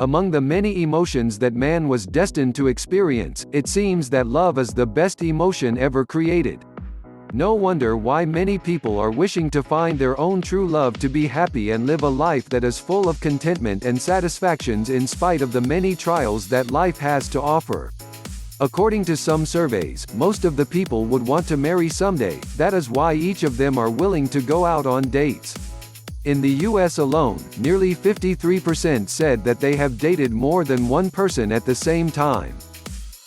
Among the many emotions that man was destined to experience, it seems that love is the best emotion ever created. No wonder why many people are wishing to find their own true love to be happy and live a life that is full of contentment and satisfactions in spite of the many trials that life has to offer. According to some surveys, most of the people would want to marry someday. That is why each of them are willing to go out on dates. In the US alone, nearly 53% said that they have dated more than one person at the same time.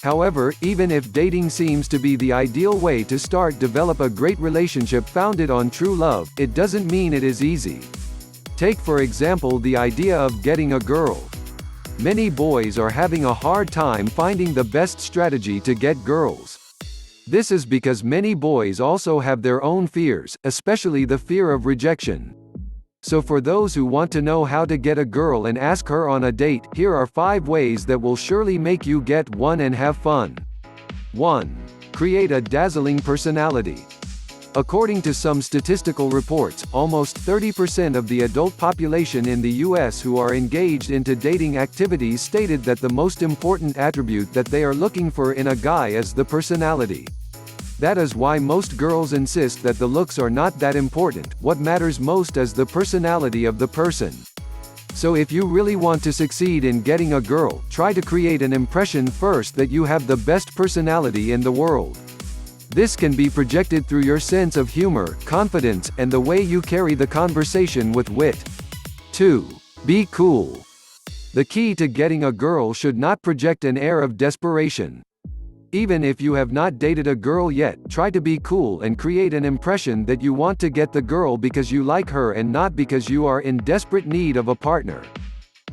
However, even if dating seems to be the ideal way to develop a great relationship founded on true love, it doesn't mean it is easy. Take for example the idea of getting a girl. Many boys are having a hard time finding the best strategy to get girls. This is because many boys also have their own fears, especially the fear of rejection. So for those who want to know how to get a girl and ask her on a date, here are 5 ways that will surely make you get one and have fun. 1. Create a dazzling personality. According to some statistical reports, almost 30% of the adult population in the US who are engaged into dating activities stated that the most important attribute that they are looking for in a guy is the personality. That is why most girls insist that the looks are not that important. What matters most is the personality of the person. So if you really want to succeed in getting a girl, try to create an impression first that you have the best personality in the world. This can be projected through your sense of humor, confidence, and the way you carry the conversation with wit. 2. Be cool. The key to getting a girl should not project an air of desperation. Even if you have not dated a girl yet, try to be cool and create an impression that you want to get the girl because you like her and not because you are in desperate need of a partner.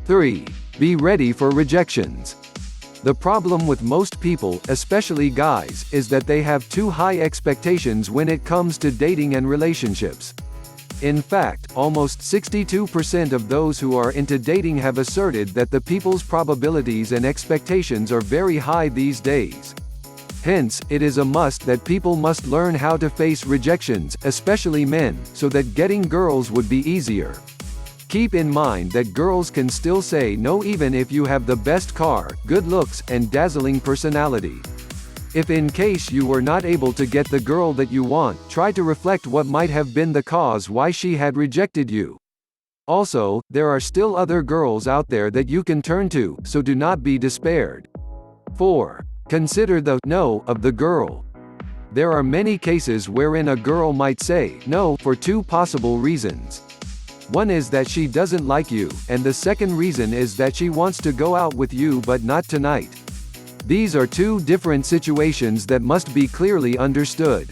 3. Be ready for rejections. The problem with most people, especially guys, is that they have too high expectations when it comes to dating and relationships. In fact, almost 62% of those who are into dating have asserted that the people's probabilities and expectations are very high these days. Hence, it is a must that people must learn how to face rejections, especially men, so that getting girls would be easier. Keep in mind that girls can still say no even if you have the best car, good looks, and dazzling personality. If in case you were not able to get the girl that you want, try to reflect what might have been the cause why she had rejected you. Also, there are still other girls out there that you can turn to, so do not be despaired. 4. Consider the no of the girl. There are many cases wherein a girl might say no for 2 possible reasons. One is that she doesn't like you, and the second reason is that she wants to go out with you but not tonight. These are 2 different situations that must be clearly understood.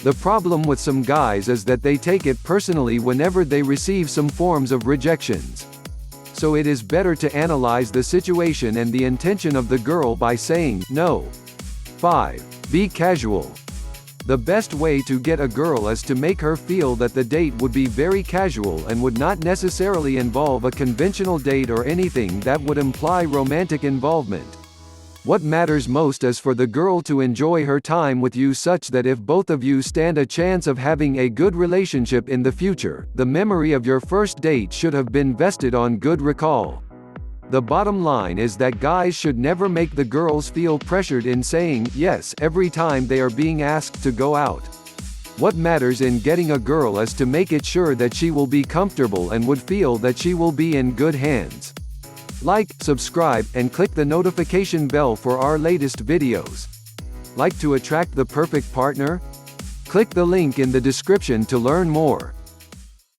The problem with some guys is that they take it personally whenever they receive some forms of rejections. So it is better to analyze the situation and the intention of the girl by saying no. 5. Be casual. The best way to get a girl is to make her feel that the date would be very casual and would not necessarily involve a conventional date or anything that would imply romantic involvement. What matters most is for the girl to enjoy her time with you such that if both of you stand a chance of having a good relationship in the future, the memory of your first date should have been vested on good recall. The bottom line is that guys should never make the girls feel pressured in saying yes every time they are being asked to go out. What matters in getting a girl is to make it sure that she will be comfortable and would feel that she will be in good hands. Like, subscribe, and click the notification bell for our latest videos. Like to attract the perfect partner? Click the link in the description to learn more.